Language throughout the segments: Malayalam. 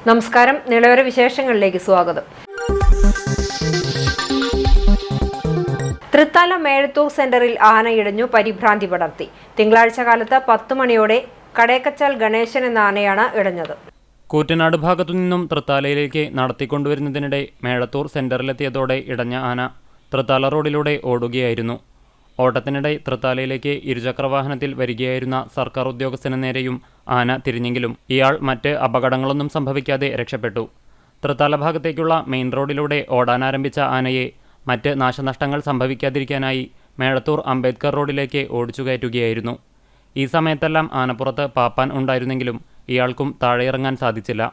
നമസ്കാരം. നിളവര വിശേഷങ്ങളിലേക്ക് സ്വാഗതം. തൃത്താല മേഴത്തൂർ സെന്ററിൽ ആന ഇടഞ്ഞു പരിഭ്രാന്തി പടർത്തി. തിങ്കളാഴ്ച കാലത്ത് 10 മണിയോടെ കടേക്കച്ചാൽ ഗണേശൻ എന്ന ആനയാണ് ഇടഞ്ഞത്. കൂറ്റനാട് ഭാഗത്തുനിന്നും തൃത്താലയിലേക്ക് നടത്തിക്കൊണ്ടുവരുന്നതിനിടെ മേഴത്തൂർ സെന്ററിലെത്തിയതോടെ ഇടഞ്ഞ ആന തൃത്താല റോഡിലൂടെ ഓടുകയായിരുന്നു. ഓട്ടത്തിനിടെ തൃത്താലയിലേക്ക് ഇരുചക്രവാഹനത്തിൽ വരികയായിരുന്ന സർക്കാർ ഉദ്യോഗസ്ഥന് നേരെയും ആന തിരിഞ്ഞെങ്കിലും ഇയാൾ മറ്റ് അപകടങ്ങളൊന്നും സംഭവിക്കാതെ രക്ഷപ്പെട്ടു. തൃത്താല ഭാഗത്തേക്കുള്ള മെയിൻ റോഡിലൂടെ ഓടാനാരംഭിച്ച ആനയെ മറ്റ് നാശനഷ്ടങ്ങൾ സംഭവിക്കാതിരിക്കാനായി മേഴത്തൂർ അംബേദ്കർ റോഡിലേക്ക് ഓടിച്ചു കയറ്റുകയായിരുന്നു. ഈ സമയത്തെല്ലാം ആനപ്പുറത്ത് പാപ്പാൻ ഉണ്ടായിരുന്നെങ്കിലും ഇയാൾക്കും താഴെയിറങ്ങാൻ സാധിച്ചില്ല.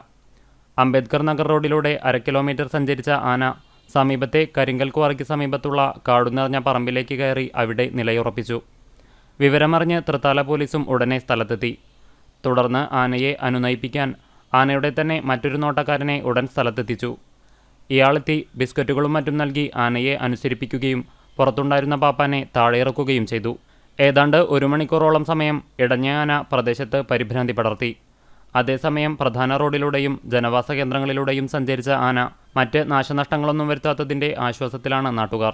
അംബേദ്കർ നഗർ റോഡിലൂടെ 1/2 കിലോമീറ്റർ സഞ്ചരിച്ച ആന സമീപത്തെ കരിങ്കൽ ക്വാറിക്ക് സമീപത്തുള്ള കാടുനിറഞ്ഞ പറമ്പിലേക്ക് കയറി അവിടെ നിലയുറപ്പിച്ചു. വിവരമറിഞ്ഞ് തൃത്താല പോലീസും ഉടനെ സ്ഥലത്തെത്തി. തുടർന്ന് ആനയെ അനുനയിപ്പിക്കാൻ ആനയുടെ തന്നെ മറ്റൊരു നോട്ടക്കാരനെ ഉടൻ സ്ഥലത്തെത്തിച്ചു. ഇയാളെത്തി ബിസ്ക്കറ്റുകളും മറ്റും നൽകി ആനയെ അനുസരിപ്പിക്കുകയും പുറത്തുണ്ടായിരുന്ന പാപ്പാനെ താഴെയിറക്കുകയും ചെയ്തു. ഏതാണ്ട് 1 മണിക്കൂറോളം സമയം ഇടഞ്ഞ ആന പ്രദേശത്ത് പരിഭ്രാന്തി പടർത്തി. അതേസമയം പ്രധാന റോഡിലൂടെയും ജനവാസ കേന്ദ്രങ്ങളിലൂടെയും സഞ്ചരിച്ച ആന മറ്റ് നാശനഷ്ടങ്ങളൊന്നും വരുത്താത്തതിൻ്റെ ആശ്വാസത്തിലാണ് നാട്ടുകാർ.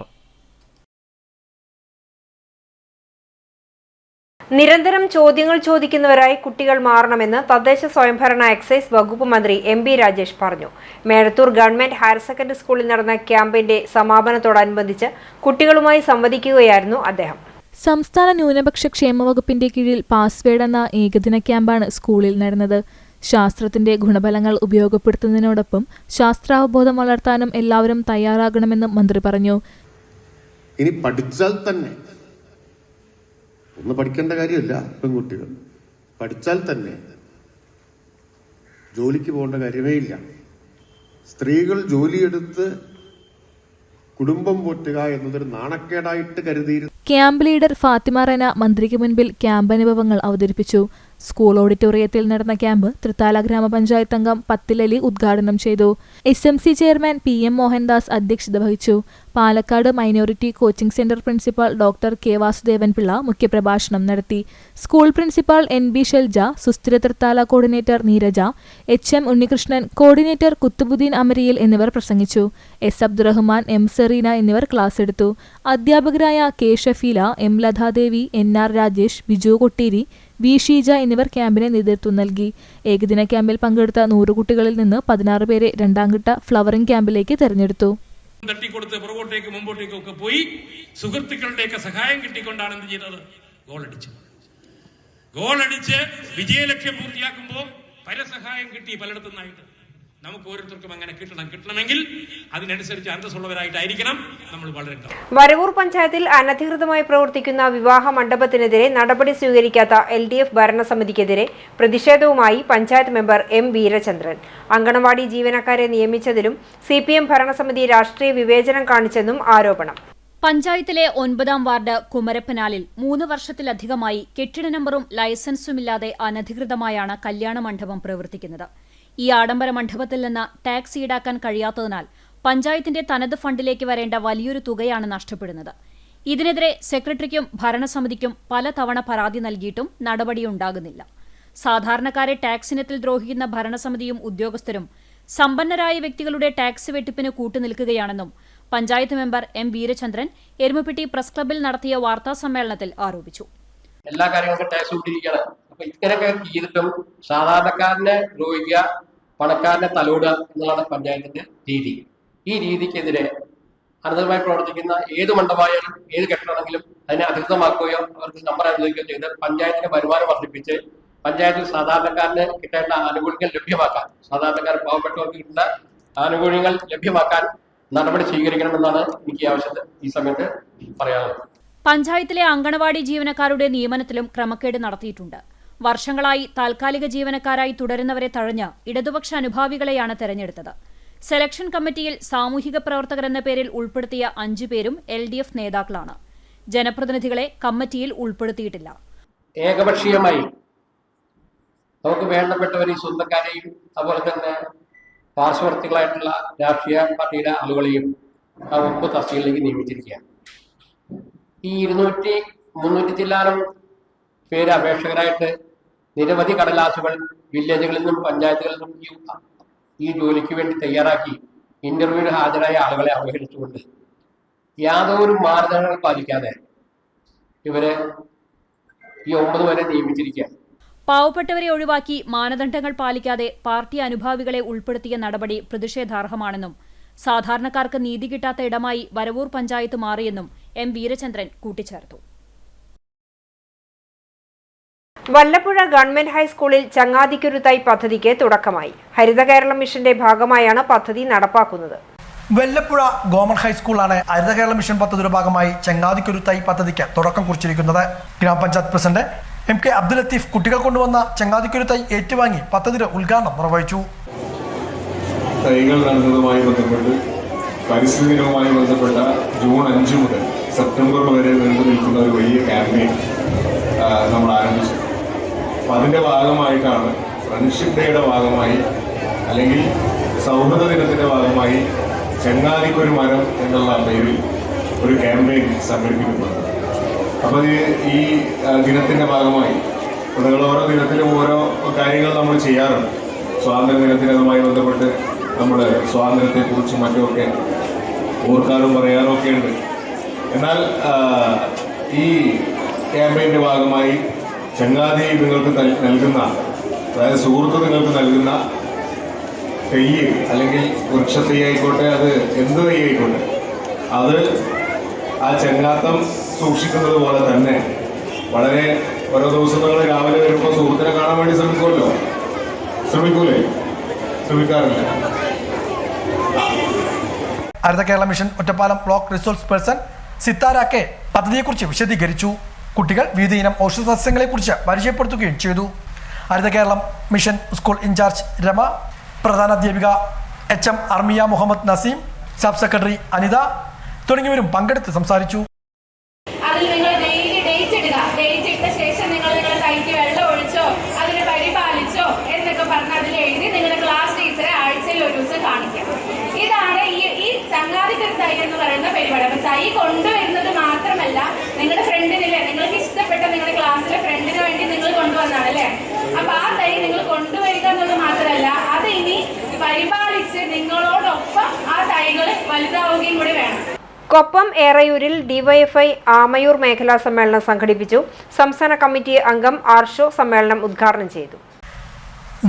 നിരന്തരം ചോദ്യങ്ങൾ ചോദിക്കുന്നവരായി കുട്ടികൾ മാറണമെന്ന് തദ്ദേശ സ്വയംഭരണ എക്സൈസ് വകുപ്പ് മന്ത്രി MB രാജേഷ് പറഞ്ഞു. മേഴത്തൂർ ഗവൺമെന്റ് ഹയർ സെക്കൻഡറി സ്കൂളിൽ നടന്ന ക്യാമ്പിന്റെ സമാപനത്തോടനുബന്ധിച്ച് കുട്ടികളുമായി സംവദിക്കുകയായിരുന്നു അദ്ദേഹം. സംസ്ഥാന ന്യൂനപക്ഷ ക്ഷേമ വകുപ്പിന്റെ കീഴിൽ പാസ്വേഡ് എന്ന ഏകദിന ക്യാമ്പാണ് സ്കൂളിൽ നടന്നത്. ശാസ്ത്രത്തിന്റെ ഗുണഫലങ്ങൾ ഉപയോഗപ്പെടുത്തുന്നതിനോടൊപ്പം ശാസ്ത്രാവബോധം വളർത്താനും എല്ലാവരും തയ്യാറാകണമെന്നും മന്ത്രി പറഞ്ഞു. ഇനി പഠിച്ചാൽ തന്നെ ഒന്നും പഠിക്കേണ്ട കാര്യമില്ല. പെൺകുട്ടികൾ പഠിച്ചാൽ തന്നെ ജോലിക്ക് പോകേണ്ട കാര്യമേ ഇല്ല. സ്ത്രീകൾ ജോലിയെടുത്ത് കുടുംബം പോറ്റുക എന്നതൊരു നാണക്കേടായിട്ട് കരുതിയിരുന്നു. ക്യാമ്പ് ലീഡർ ഫാത്തിമ റന മന്ത്രിക്ക് മുൻപിൽ ക്യാമ്പ് അനുഭവങ്ങൾ അവതരിപ്പിച്ചു. സ്കൂൾ ഓഡിറ്റോറിയത്തിൽ നടന്ന ക്യാമ്പ് തൃത്താല ഗ്രാമപഞ്ചായത്ത് അംഗം പത്തിലലി ഉദ്ഘാടനം ചെയ്തു. SMC ചെയർമാൻ PM മോഹൻദാസ് അധ്യക്ഷത വഹിച്ചു. Palakkad minority coaching centre principal doctor K Vasudevan Pillai മുഖ്യപ്രഭാഷണം നടത്തി. School principal NB Shelja, Susthira Thrithala coordinator Neeraja, HM Unnikrishnan, coordinator Kuthubuddin Amariyil എന്നിവർ പ്രസംഗിച്ചു. S അബ്ദുറഹ്മാൻ, M സെറീന എന്നിവർ ക്ലാസ് എടുത്തു. അധ്യാപകരായ K Shafeela, M Lathadevi, NR Rajesh, Biju കൊട്ടേരി, V Sheeja എന്നിവർ ക്യാമ്പിന് നേതൃത്വം നൽകി. ഏകദിന ക്യാമ്പിൽ പങ്കെടുത്ത 100 കുട്ടികളിൽ നിന്ന് 16 പേരെ രണ്ടാംഘട്ട ഫ്ലവറിംഗ് ക്യാമ്പിലേക്ക് തെരഞ്ഞെടുത്തു. തട്ടിക്കൊടുത്ത് പുറകോട്ടേക്ക് മുമ്പോട്ടേക്കും ഒക്കെ പോയി സുഹൃത്തുക്കളുടെയൊക്കെ സഹായം കിട്ടിക്കൊണ്ടാണ് എന്ത് ചെയ്തത്? ഗോളടിച്ച് വിജയലക്ഷ്യം പൂർത്തിയാക്കുമ്പോൾ പരസഹായം കിട്ടി പലയിടത്തുനിന്നായിട്ട്. നമുക്ക് ഓരോരുത്തർക്കും അങ്ങനെ കിട്ടണമെങ്കിൽ അതിനനുസരിച്ച് അന്തസ്സുള്ളവരായിട്ടായിരിക്കണം നമ്മൾ വളരേണ്ടത്. വരവൂർ പഞ്ചായത്തിൽ അനധികൃതമായി പ്രവർത്തിക്കുന്ന വിവാഹ മണ്ഡപത്തിനെതിരെ നടപടി സ്വീകരിക്കാത്ത LDF ഭരണസമിതിക്കെതിരെ പ്രതിഷേധവുമായി പഞ്ചായത്ത് മെമ്പർ M വീരചന്ദ്രൻ. അങ്കണവാടി ജീവനക്കാരെ നിയമിച്ചതിലും CPM ഭരണസമിതി രാഷ്ട്രീയ വിവേചനം കാണിച്ചെന്നും ആരോപണം. പഞ്ചായത്തിലെ 9ാം വാർഡ് കുമരപ്പനാലിൽ 3 വർഷത്തിലധികമായി കെട്ടിട നമ്പറും ലൈസൻസുമില്ലാതെ അനധികൃതമായാണ് കല്യാണ മണ്ഡപം പ്രവർത്തിക്കുന്നത്. ഈ ആഡംബര മണ്ഡപത്തിൽ നിന്ന് ടാക്സ് ഈടാക്കാൻ കഴിയാത്തതിനാൽ പഞ്ചായത്തിന്റെ തനത് ഫണ്ടിലേക്ക് വരേണ്ട വലിയൊരു തുകയാണ് നഷ്ടപ്പെടുന്നത്. ഇതിനെതിരെ സെക്രട്ടറിക്കും ഭരണസമിതിക്കും പലതവണ പരാതി നൽകിയിട്ടും നടപടിയുണ്ടാകുന്നില്ല. സാധാരണക്കാരെ ടാക്സ് ഇനത്തിൽ ദ്രോഹിക്കുന്ന ഭരണസമിതിയും ഉദ്യോഗസ്ഥരും സമ്പന്നരായ വ്യക്തികളുടെ ടാക്സ് വെട്ടിപ്പിന് കൂട്ടുനിൽക്കുകയാണെന്നും panchayat member M Veerachandran Erumapetty press ക്ലബ്ബിൽ നടത്തിയ വാർത്താ സമ്മേളനത്തിൽ ആരോപിച്ചു. എല്ലാ കാര്യങ്ങൾക്കും ടാക്സ് കൂട്ടിയിരിക്കണം. അപ്പൊ ഇങ്ങനെയൊക്കെ ചെയ്തിട്ടും സാധാരണക്കാരനെ ദ്രോഹിക്കുക, പണക്കാരനെ തലോടുക എന്നുള്ളതാണ് പഞ്ചായത്തിന്റെ രീതി. ഈ രീതിക്കെതിരെ അനധികൃതമായി പ്രവർത്തിക്കുന്ന ഏത് മണ്ഡപമായാലും ഏത് കെട്ടിടമാണെങ്കിലും അതിനെ അധികൃതമാക്കുകയോ അവർക്ക് നമ്പർ അനുവദിക്കുകയോ ചെയ്ത് പഞ്ചായത്തിന്റെ വരുമാനം വർദ്ധിപ്പിച്ച് പഞ്ചായത്തിൽ സാധാരണക്കാരന് കിട്ടേണ്ട ആനുകൂല്യങ്ങൾ ലഭ്യമാക്കാൻ, സാധാരണക്കാർ പാവപ്പെട്ടവർക്ക് കിട്ടുന്ന ആനുകൂല്യങ്ങൾ ലഭ്യമാക്കാൻ നടപടി സ്വീകരിക്കണമെന്നാണ് എനിക്ക് ഈ സമയത്ത് പറയാനുള്ളത്. പഞ്ചായത്തിലെ അങ്കണവാടി ജീവനക്കാരുടെ നിയമനത്തിലും ക്രമക്കേട് നടത്തിയിട്ടുണ്ട്. വർഷങ്ങളായി താൽക്കാലിക ജീവനക്കാരായി തുടരുന്നവരെ തഴഞ്ഞ് ഇടതുപക്ഷ അനുഭാവികളെയാണ് തെരഞ്ഞെടുത്തത്. സെലക്ഷൻ കമ്മിറ്റിയിൽ സാമൂഹിക പ്രവർത്തകർ എന്ന പേരിൽ ഉൾപ്പെടുത്തിയ 5 പേരും LDF നേതാക്കളാണ്. ജനപ്രതിനിധികളെ കമ്മിറ്റിയിൽ ഉൾപ്പെടുത്തിയിട്ടില്ല. ഏകപക്ഷീയമായി നമുക്ക് വേണ്ടപ്പെട്ടവരെയും സ്വന്തക്കാരെയും അതുപോലെ തന്നെ പാർശ്വവർത്തികളായിട്ടുള്ള രാഷ്ട്രീയ പാർട്ടിയുടെ ആളുകളെയും ആ വകുപ്പ് തസ്തികയിലേക്ക് നിയമിച്ചിരിക്കുകയാണ്. ഈ 200-300 ചില്ലാനം പേര് അപേക്ഷകരായിട്ട് നിരവധി കടലാസുകൾ വില്ലേജുകളിൽ നിന്നും പഞ്ചായത്തുകളിൽ നിന്നും ഈ ജോലിക്ക് വേണ്ടി തയ്യാറാക്കി ഇന്റർവ്യൂവിന് ഹാജരായ ആളുകളെ അവഹേളിച്ചുകൊണ്ട് യാതൊരു മാനദണ്ഡങ്ങൾ പാലിക്കാതെ ഇവരെ ഈ 9 വരെ നിയമിച്ചിരിക്കുകയാണ്. പാവപ്പെട്ടവരെ ഒഴിവാക്കി മാനദണ്ഡങ്ങൾ പാലിക്കാതെ പാർട്ടി അനുഭാവികളെ ഉൾപ്പെടുത്തിയ നടപടി പ്രതിഷേധാർഹമാണെന്നും സാധാരണക്കാർക്ക് നീതി കിട്ടാത്ത ഇടമായി വരവൂർ പഞ്ചായത്ത് മാറിയെന്നും എം വീരചന്ദ്രൻ കൂട്ടിച്ചേർത്തു. വല്ലപ്പുഴ ഗവൺമെന്റ് ഹൈസ്കൂളിൽ ചങ്ങാതിക്കൊരുത്തായി പദ്ധതിക്ക് തുടക്കമായി. ഹരിത കേരളം മിഷന്റെ ഭാഗമായാണ് പദ്ധതി നടപ്പാക്കുന്നത്. വല്ലപ്പുഴ ഗവൺമെന്റ് ഹൈസ്കൂളാണ് ഹരിത കേരളം മിഷൻ പദ്ധതിയുടെ ഭാഗമായി ചങ്ങാതിക്കൊരുത്തായി പദ്ധതിക്ക് തുടക്കം കുറിച്ചിരിക്കുന്നത്. ഗ്രാമപഞ്ചായത്ത് പ്രസിഡന്റ് MK അബ്ദുൽ ലത്തീഫ് കുട്ടികൾ കൊണ്ടുവന്ന ചങ്ങാതിക്കൊരുത്തായി ഏറ്റുവാങ്ങി പദ്ധതിയുടെ ഉദ്ഘാടനം നിർവഹിച്ചു. തൈകൾ നടുന്നതുമായി ബന്ധപ്പെട്ട് പരിസ്ഥിതി ദിനവുമായി ബന്ധപ്പെട്ട ജൂൺ 5 മുതൽ സെപ്റ്റംബർ വരെ നീണ്ടു നിൽക്കുന്ന ഒരു വലിയ ക്യാമ്പയിൻ നമ്മൾ ആരംഭിച്ചു. അപ്പം അതിൻ്റെ ഭാഗമായിട്ടാണ് ഫ്രണ്ട്ഷിപ്പ് ഡേയുടെ ഭാഗമായി അല്ലെങ്കിൽ സൗഹൃദ ദിനത്തിൻ്റെ ഭാഗമായി ചങ്ങാതിക്കൊരു മരം എന്നുള്ള പേരിൽ ഒരു ക്യാമ്പയിൻ സംഘടിപ്പിക്കുന്നത്. അപ്പോൾ ഈ ദിനത്തിൻ്റെ ഭാഗമായി നിങ്ങൾ ഓരോ ദിനത്തിലും ഓരോ കാര്യങ്ങൾ നമ്മൾ ചെയ്യാറുണ്ട്. സ്വാതന്ത്ര്യ ദിനത്തിനുമായി ബന്ധപ്പെട്ട് നമ്മൾ സ്വാതന്ത്ര്യത്തെക്കുറിച്ചും മറ്റുമൊക്കെ ഓർക്കാനും പറയാനും ഒക്കെ ഉണ്ട്. എന്നാൽ ഈ ക്യാമ്പയിൻ്റെ ഭാഗമായി ചങ്ങാതി നിങ്ങൾക്ക് നൽകുന്ന, അതായത് സുഹൃത്ത് നിങ്ങൾക്ക് നൽകുന്ന തെയ്യ് അല്ലെങ്കിൽ വൃക്ഷത്തൈ ആയിക്കോട്ടെ, അത് എന്ത് തൈ ആയിക്കോട്ടെ, അത് ആ ചങ്ങാത്തം സൂക്ഷിക്കുന്നത് പോലെ തന്നെ വളരെ ഓരോ ദിവസം നിങ്ങൾ രാവിലെ വരുമ്പോൾ സുഹൃത്തിനെ കാണാൻ വേണ്ടി ശ്രമിക്കൂലേ? ശ്രമിക്കാറില്ല. Haritha Kerala mission Ottapalam block resource person Sithara K പദ്ധതിയെക്കുറിച്ച് വിശദീകരിച്ചു. കുട്ടികൾ വിവിധ ഇനം ഔഷധസസ്യങ്ങളെക്കുറിച്ച് പരിചയപ്പെടുത്തുകയും ചെയ്തു. Haritha Keralam mission school in charge Rama, പ്രധാനാധ്യാപിക HM Armiya Muhammad Naseem, sub secretary Anitha തുടങ്ങിയവരും പങ്കെടുത്ത് സംസാരിച്ചു. അതിൽ നിങ്ങൾ ഡേറ്റ് ഇടുക. ഡേറ്റ് ഇട്ട ശേഷം നിങ്ങൾ നിങ്ങളുടെ കൈക്ക് വെള്ളം ഒഴിച്ചോ അതിനെ പരിപാലിച്ചോ എന്നൊക്കെ പറഞ്ഞ് അതിൽ എഴുതി നിങ്ങളുടെ ക്ലാസ് ടീച്ചറെ ആഴ്ചയിൽ ഒരു ദിവസം കാണിക്കണം. ഇതാണ് ഈ ചങ്ങാതിക്കൊരു തൈ എന്ന് പറയുന്ന പരിപാടി. അപ്പൊ തൈ കൊണ്ടുവരുന്നത് മാത്രമല്ല, നിങ്ങളുടെ ഫ്രണ്ടിനില്ലേ, നിങ്ങൾക്ക് ഇഷ്ടപ്പെട്ട നിങ്ങളുടെ ക്ലാസ്സിലെ ഫ്രണ്ടിന് വേണ്ടി നിങ്ങൾ കൊണ്ടുവന്നാണ് അല്ലേ? അപ്പൊ ആ തൈ നിങ്ങൾ കൊണ്ടുവരിക എന്നുള്ളത് മാത്രമല്ല, അത് ഇനി പരിപാലിച്ച് നിങ്ങളോടൊപ്പം ആ തൈകൾ വലുതാവുകയും കൂടി വേണം. കൊപ്പം ഏറയൂരിൽ ഡിവൈഎഫ്ഐ ആമയൂർ മേഖലാ സമ്മേളനം സംഘടിപ്പിച്ചു. സംസ്ഥാന കമ്മിറ്റി അംഗം ആർഷോ സമ്മേളനം ഉദ്ഘാടനം ചെയ്തു.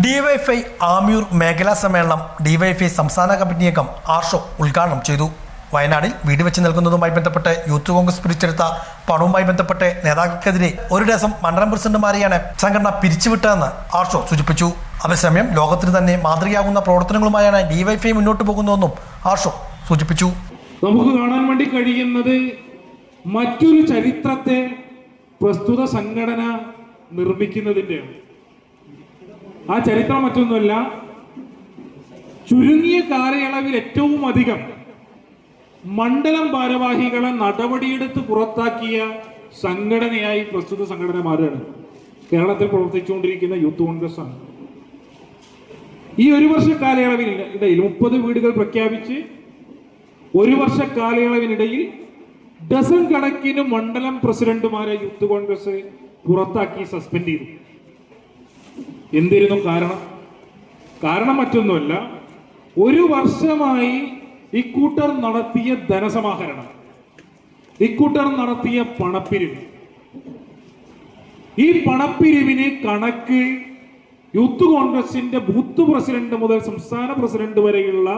ഡിവൈഎഫ്ഐ ആമയൂർ മേഖലാ സമ്മേളനം ഡിവൈഎഫ്ഐ സംസ്ഥാന കമ്മിറ്റി അംഗം ആർഷോ ഉദ്ഘാടനം ചെയ്തു. വയനാടിൽ വീട് വെച്ച് നൽകുന്നതുമായി ബന്ധപ്പെട്ട് യൂത്ത് കോൺഗ്രസ് പിരിച്ചെടുത്ത പണവുമായി ബന്ധപ്പെട്ട് നേതാക്കൾക്കെതിരെ ഒരു ദിവസം മണ്ഡലം പ്രസിഡന്റുമാരെയാണ് സംഘടന പിരിച്ചുവിട്ടതെന്ന് ആർഷോ സൂചിപ്പിച്ചു. അതേസമയം ലോകത്തിന് തന്നെ മാതൃകയാകുന്ന പ്രവർത്തനങ്ങളുമായാണ് ഡിവൈഎഫ്ഐ മുന്നോട്ട് പോകുന്നതെന്നും ആർഷോ സൂചിപ്പിച്ചു. നമുക്ക് കാണാൻ വേണ്ടി കഴിയുന്നത് മറ്റൊരു ചരിത്രത്തെ പ്രസ്തുത സംഘടന നിർമ്മിക്കുന്നതിൻ്റെയാണ്. ആ ചരിത്രം മറ്റൊന്നുമല്ല, ചുരുങ്ങിയ കാലയളവിൽ ഏറ്റവും അധികം മണ്ഡലം ഭാരവാഹികളെ നടപടിയെടുത്ത് പുറത്താക്കിയ സംഘടനയായി പ്രസ്തുത സംഘടന മാറുകയാണ്. കേരളത്തിൽ പ്രവർത്തിച്ചുകൊണ്ടിരിക്കുന്ന യൂത്ത് കോൺഗ്രസ് ആണ്. ഈ ഒരു വർഷ കാലയളവിനിടയിൽ 30 വീടുകൾ പ്രഖ്യാപിച്ച് ഒരു വർഷ കാലയളവിനിടയിൽ ഡസൻ കണക്കിന് മണ്ഡലം പ്രസിഡന്റുമാരെ യൂത്ത് കോൺഗ്രസ് പുറത്താക്കി സസ്പെൻഡ് ചെയ്തു. എന്തിരുന്നു കാരണം മറ്റൊന്നുമല്ല, ഒരു വർഷമായി ഇക്കൂട്ടർ നടത്തിയ ധനസമാഹരണം, ഇക്കൂട്ടർ നടത്തിയ പണപ്പിരിവ്, ഈ പണപ്പിരിവിന് കണക്ക് യൂത്ത് കോൺഗ്രസിന്റെ ബൂത്ത് പ്രസിഡന്റ് മുതൽ സംസ്ഥാന പ്രസിഡന്റ് വരെയുള്ള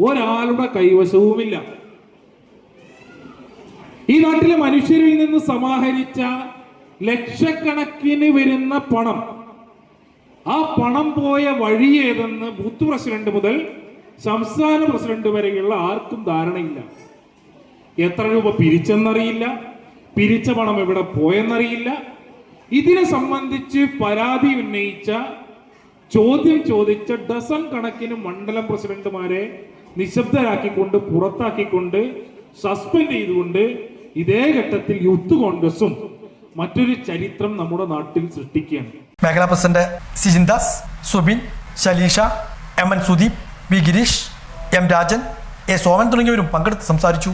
ഒരാളുടെ കൈവശവുമില്ല. ഈ നാട്ടിലെ മനുഷ്യരിൽ നിന്ന് സമാഹരിച്ച ലക്ഷക്കണക്കിന് വരുന്ന പണം, ആ പണം പോയ വഴി ഏതെന്ന് ബൂത്ത് പ്രസിഡന്റ് മുതൽ സംസ്ഥാന പ്രസിഡന്റ് വരെയുള്ള ആർക്കും ധാരണയില്ല. എത്ര രൂപ പിരിച്ചെന്നറിയില്ല, പിരിച്ച പണം എവിടെ പോയെന്നറിയില്ല. ഇതിനെ സംബന്ധിച്ച് പരാതി ഉന്നയിച്ച, ചോദ്യം ചോദിച്ച ഡസൻ കണക്കിന് മണ്ഡലം പ്രസിഡന്റുമാരെ നിശബ്ദരാക്കിക്കൊണ്ട്, പുറത്താക്കിക്കൊണ്ട്, സസ്പെൻഡ് ചെയ്തുകൊണ്ട് ഇതേ ഘട്ടത്തിൽ യൂത്ത് കോൺഗ്രസും മറ്റൊരു ചരിത്രം നമ്മുടെ നാട്ടിൽ സൃഷ്ടിക്കുകയാണ്. മേഖലാ president Sijindas, Subin, Shaleesha, MN Sudeep, B Gireesh, M Rajan, A Soman തുടങ്ങിയവരും പങ്കെടുത്ത് സംസാരിച്ചു.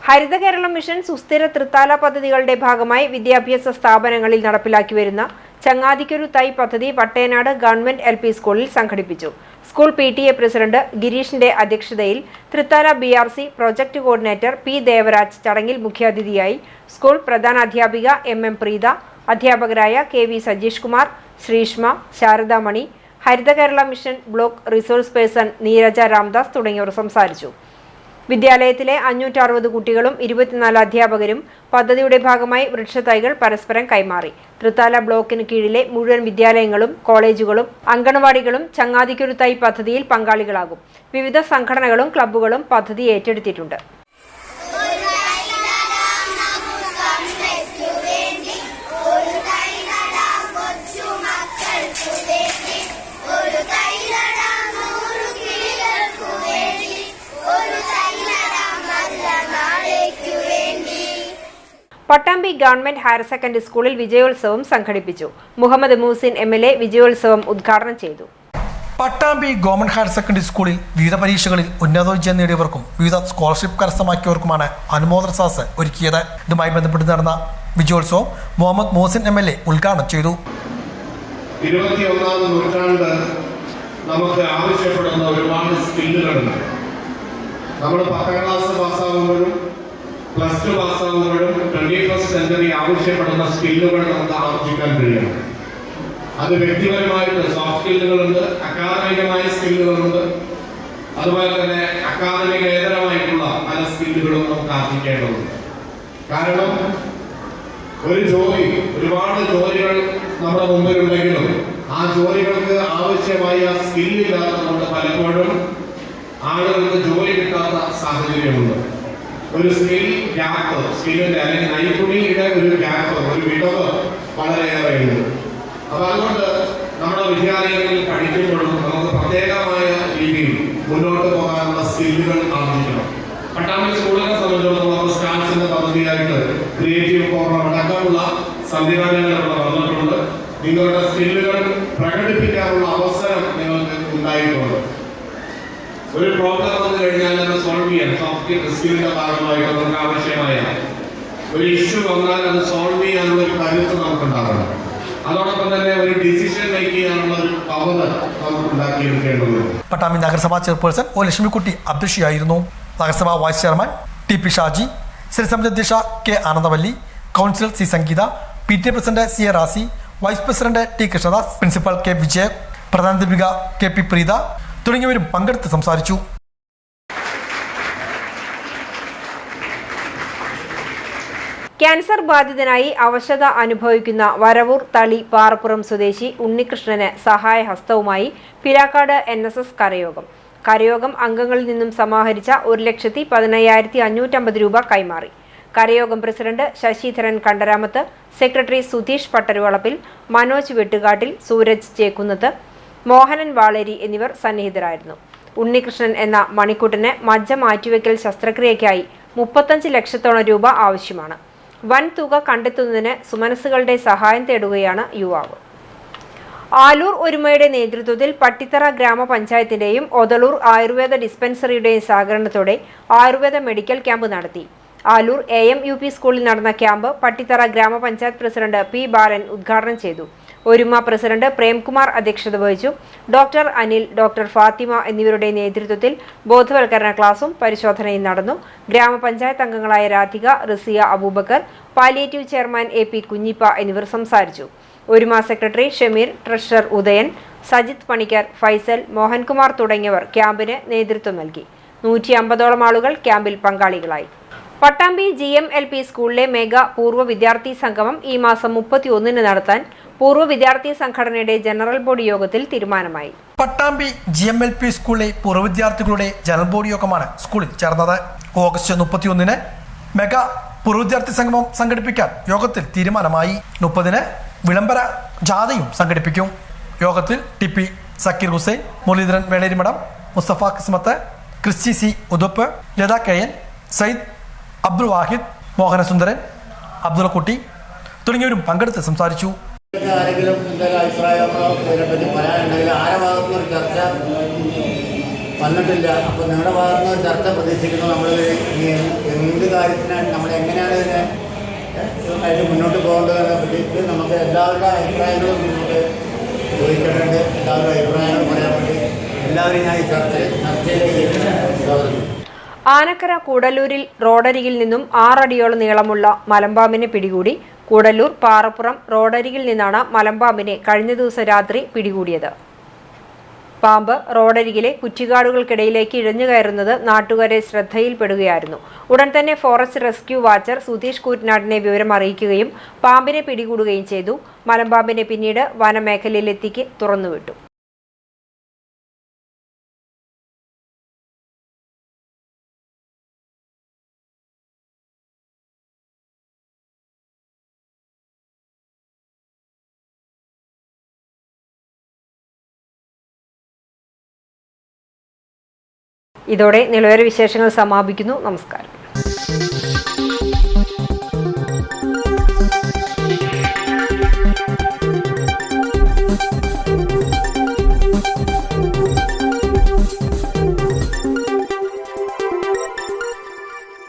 ഹരിത കേരളം മിഷൻ സുസ്ഥിര തൃത്താല പദ്ധതികളുടെ ഭാഗമായി വിദ്യാഭ്യാസ സ്ഥാപനങ്ങളിൽ നടപ്പിലാക്കി വരുന്ന ചങ്ങാതിക്കൊരു തൈ പദ്ധതി വട്ടേനാട് ഗവൺമെന്റ് LP സ്കൂളിൽ സംഘടിപ്പിച്ചു. സ്കൂൾ PTA പ്രസിഡന്റ് ഗിരീഷിന്റെ അധ്യക്ഷതയിൽ Thrithala BRC project coordinator P. Devaraj ചടങ്ങിൽ മുഖ്യാതിഥിയായി സ്കൂൾ പ്രധാനാധ്യാപിക MM പ്രീത, അധ്യാപകരായ KV Sajeesh Kumar, Sreeshma, Saradamani, Haritha Kerala mission block resource person Neeraja Ramdas തുടങ്ങിയവർ സംസാരിച്ചു. വിദ്യാലയത്തിലെ 560 കുട്ടികളും 24 അധ്യാപകരും പദ്ധതിയുടെ ഭാഗമായി വൃക്ഷത്തൈകൾ പരസ്പരം കൈമാറി. തൃത്താല ബ്ലോക്കിന് കീഴിലെ മുഴുവൻ വിദ്യാലയങ്ങളും കോളേജുകളും അങ്കണവാടികളും ചങ്ങാതിക്കൊരു തൈ പദ്ധതിയിൽ പങ്കാളികളാകും. വിവിധ സംഘടനകളും ക്ലബ്ബുകളും പദ്ധതി ഏറ്റെടുത്തിട്ടുണ്ട്. പട്ടാമ്പി ഗവൺമെന്റ് ഹയർ സെക്കൻഡറി സ്കൂളിൽ വിജയോത്സവം സംഘടിപ്പിച്ചു. മുഹമ്മദ് മൂസിൻ MLA വിജയോത്സവം ഉദ്ഘാടനം ചെയ്തു. പട്ടാമ്പി ഗവൺമെന്റ് ഹയർ സെക്കൻഡറി സ്കൂളിൽ വിവിധ പരീക്ഷകളിൽ ഉന്നതവിജയം നേടിയവർക്കും വിവിധ സ്കോളർഷിപ്പ് കരസ്ഥമാക്കിയവർക്കുമാണ് അനുമോദന സദസ്സ് ഒരുക്കിയത്. ഇതുമായി ബന്ധപ്പെട്ട് നടന്ന വിജയോത്സവം മുഹമ്മദ് മൂസിൻ MLA ഉദ്ഘാടനം ചെയ്തു. 21ാം നൂറ്റാണ്ട് നമുക്ക് ആവശ്യപ്പെടുന്ന ഒരുപാട് സ്കില്ലുകളുണ്ട്. നമ്മൾ 10ാം ക്ലാസ് പാസ്സാകുമ്പോഴും +2 പാസ്സാകുമ്പോഴും 21st സെഞ്ചുറി ആവശ്യപ്പെടുന്ന സ്കില്ലുകൾ നമുക്ക് ആർജിക്കാൻ കഴിയണം. അത് വ്യക്തിപരമായിട്ട് സോഫ്റ്റ് സ്കില്ലുകളുണ്ട്, അക്കാദമികമായ സ്കില്ലുകളുണ്ട്, അതുപോലെ തന്നെ അക്കാദമികേതരമായിട്ടുള്ള പല സ്കില്ലുകളും നമുക്ക് ആർജിക്കേണ്ടതുണ്ട്. കാരണം ഒരു ജോലി, ഒരുപാട് ജോലികൾ നമ്മുടെ മുമ്പിലുണ്ടെങ്കിലും ആ ജോലികൾക്ക് ആവശ്യമായ സ്കില്ലില്ലാത്തതുകൊണ്ട് പലപ്പോഴും ആളുകൾക്ക് ജോലി കിട്ടാത്ത സാഹചര്യമുണ്ട്. ഒരു സ്കിൽ ഗ്യാപ്പ്, സ്കില്ലിന്റെ അല്ലെങ്കിൽ നൈപുണ്യയുടെ ഒരു ഗ്യാപ്പ്, ഒരു വിടവ് വളരെയേറെയുണ്ട്. അപ്പൊ അതുകൊണ്ട് നമ്മുടെ വിദ്യാലയങ്ങളിൽ പഠിക്കുമ്പോഴും നമുക്ക് പ്രത്യേകമായ രീതിയിൽ മുന്നോട്ട് പോകാനുള്ള സ്കില്ലുകൾ ആർജിക്കണം. പട്ടാമ്പി സ്കൂളിനെ സംബന്ധിച്ചിടത്തോളം സ്റ്റാൻസിന്റെ പദ്ധതിയായിട്ട് ക്രിയേറ്റീവ് കോർണർ അടക്കമുള്ള സംവിധാനങ്ങൾ ഇവിടെ വന്നിട്ടുണ്ട്. നിങ്ങളുടെ സ്കില്ലുകൾ പ്രകടിപ്പിക്കാനുള്ള അവസരം നിങ്ങൾക്ക് ഉണ്ടായിട്ടുണ്ട്. ഒരു പ്രോബ്ലം വന്നു കഴിഞ്ഞാൽ അത് സോൾവ് ചെയ്യാൻ സോഫ്റ്റ് സ്കില്ലിന്റെ ഭാഗമായിട്ട് നമുക്ക് ആവശ്യമായ ഒരു ഇഷ്യൂ വന്നാൽ അത് സോൾവ് ചെയ്യാനുള്ള ഒരു കരുത്ത് നമുക്കുണ്ടാകണം. അതോടൊപ്പം തന്നെ ഒരു ഡിസിഷൻ മേക്ക് ചെയ്യാനുള്ള ഒരു പവർ നമുക്ക് ഉണ്ടാക്കിയെടുക്കേണ്ടതുണ്ട്. പട്ടാമ്പി നഗരസഭാ ചെയർപേഴ്സൺ O. ലക്ഷ്മിക്കുട്ടി അധ്യക്ഷയായിരുന്നു. നഗരസഭാ വൈസ് ചെയർമാൻ TP ഷാജി, സ്ഥിരസമിതി അധ്യക്ഷ K. Anandavalli, councillor C. Sangeetha, PTA president C. Razi, vice president T. Krishnadas, principal K. Vijay, പ്രധാനാധ്യാപിക KP പ്രീത തുടങ്ങിയവരും പങ്കെടുത്ത് സംസാരിച്ചു. ക്യാൻസർ ബാധിതനായി അവശത അനുഭവിക്കുന്ന വരവൂർ തളി പാറപ്പുറം സ്വദേശി ഉണ്ണികൃഷ്ണന് സഹായഹസ്തവുമായി പിലാക്കാട് NSS കരയോഗം അംഗങ്ങളിൽ നിന്നും സമാഹരിച്ച 1,15,550 രൂപ കൈമാറി. കരയോഗം പ്രസിഡന്റ് ശശിധരൻ കണ്ടരാമത്ത്, സെക്രട്ടറി സുധീഷ് പട്ടരുവളപ്പിൽ, മനോജ് വെട്ടുകാട്ടിൽ, സൂരജ് ചേക്കുന്നത്ത്, മോഹനൻ വാളേരി എന്നിവർ സന്നിഹിതരായിരുന്നു. ഉണ്ണികൃഷ്ണൻ എന്ന മണിക്കൂട്ടിന് മജ്ജ മാറ്റിവെക്കൽ ശസ്ത്രക്രിയയ്ക്കായി 35 ലക്ഷത്തോളം രൂപ ആവശ്യമാണ്. വൻ തുക കണ്ടെത്തുന്നതിന് സുമനസ്സുകളുടെ സഹായം തേടുകയാണ് യുവാവ്. ആലൂർ ഒരുമയുടെ നേതൃത്വത്തിൽ പട്ടിത്തറ ഗ്രാമപഞ്ചായത്തിന്റെയും ഒതളൂർ ആയുർവേദ ഡിസ്പെൻസറിയുടെയും സഹകരണത്തോടെ ആയുർവേദ മെഡിക്കൽ ക്യാമ്പ് നടത്തി. ആലൂർ AM-UP സ്കൂളിൽ നടന്ന ക്യാമ്പ് പട്ടിത്തറ ഗ്രാമപഞ്ചായത്ത് പ്രസിഡന്റ് P. ബാലൻ ഉദ്ഘാടനം ചെയ്തു. ഒരുമ പ്രസിഡന്റ് പ്രേംകുമാർ അധ്യക്ഷത വഹിച്ചു. ഡോക്ടർ അനിൽ, ഡോക്ടർ ഫാത്തിമ എന്നിവരുടെ നേതൃത്വത്തിൽ ബോധവൽക്കരണ ക്ലാസും പരിശോധനയും നടന്നു. ഗ്രാമപഞ്ചായത്ത് അംഗങ്ങളായ Radhika, Rasiya Abubakar, palliative chairman AP Kunhippa എന്നിവർ സംസാരിച്ചു. ഒരുമ സെക്രട്ടറി ഷമീർ, ട്രഷറർ ഉദയൻ, സജിത് പണിക്കർ, ഫൈസൽ, മോഹൻകുമാർ തുടങ്ങിയവർ ക്യാമ്പിന് നേതൃത്വം നൽകി. 150ഓളം ആളുകൾ ക്യാമ്പിൽ പങ്കാളികളായി. പട്ടാമ്പി GMLP സ്കൂളിലെ മെഗാ പൂർവ്വ വിദ്യാർത്ഥി സംഗമം ഈ മാസം 31-ന് നടത്താൻ പൂർവ്വ വിദ്യാർത്ഥി സംഘടനയുടെ ജനറൽ ബോഡി യോഗത്തിൽ തീരുമാനമായി. പട്ടാമ്പി GMLP സ്കൂളിലെ പൂർവ്വ വിദ്യാർത്ഥികളുടെ ജനറൽ ബോഡി യോഗമാണ് സ്കൂളിൽ ചേർന്നത്. ഓഗസ്റ്റ് 31-ന് മെഗാ പൂർവ്വ വിദ്യാർത്ഥി സംഗമം സംഘടിപ്പിക്കാൻ യോഗത്തിൽ തീരുമാനമായി. 30-ന് വിളംബര ജാഥയും സംഘടിപ്പിക്കും. യോഗത്തിൽ TP Sakkeer Hussain, Muraleedharan Velerimadam, Musthafa Kismath, Christy C. Udupp, Latha KN, Sayyid Abdul Wahid, Mohanasundaran, Abdul Kutty തുടങ്ങിയവരും പങ്കെടുത്ത് സംസാരിച്ചു. ആരെങ്കിലും എന്തെങ്കിലും അഭിപ്രായമോ ഇതിനെപ്പറ്റി പറയാനുണ്ടെങ്കിൽ ആരുടെ ഭാഗത്തുനിന്ന് ഒരു ചർച്ച വന്നിട്ടില്ല. അപ്പോൾ നിങ്ങളുടെ ഭാഗത്തുനിന്ന് ഒരു ചർച്ച പ്രതീക്ഷിക്കുന്നു. നമ്മൾ എന്ത് കാര്യത്തിനാണ് നമ്മൾ എങ്ങനെയാണ് ഇതിനെ ആയിട്ട് മുന്നോട്ട് പോകേണ്ടതിനെ പറ്റി നമുക്ക് എല്ലാവരുടെ അഭിപ്രായങ്ങളും നമുക്ക് ചോദിക്കേണ്ടതുണ്ട്. എല്ലാവരുടെ അഭിപ്രായങ്ങൾ പറയാൻ വേണ്ടി എല്ലാവരും ഞാൻ ഈ ചർച്ചയിലേക്ക് സ്വാഗതം. ആനക്കര കൂടല്ലൂരിൽ റോഡരികിൽ നിന്നും 6 അടിയോളം നീളമുള്ള മലമ്പാമ്പിനെ പിടികൂടി. കൂടല്ലൂർ പാറപ്പുറം റോഡരികിൽ നിന്നാണ് മലമ്പാമ്പിനെ കഴിഞ്ഞ ദിവസം രാത്രി പിടികൂടിയത്. പാമ്പ് റോഡരികിലെ കുറ്റിക്കാടുകൾക്കിടയിലേക്ക് ഇഴഞ്ഞു കയറുന്നത് നാട്ടുകാരെ ശ്രദ്ധയിൽപ്പെടുകയായിരുന്നു. ഉടൻ തന്നെ ഫോറസ്റ്റ് റെസ്ക്യൂ വാച്ചർ സുധീഷ് കൂറ്റനാടിനെ വിവരം അറിയിക്കുകയും പാമ്പിനെ പിടികൂടുകയും ചെയ്തു. മലമ്പാമ്പിനെ പിന്നീട് വനമേഖലയിലെത്തിക്ക് തുറന്നുവിട്ടു. ഇതോടെ നിലവര വിശേഷങ്ങൾ സമാപിക്കുന്നു. നമസ്കാരം.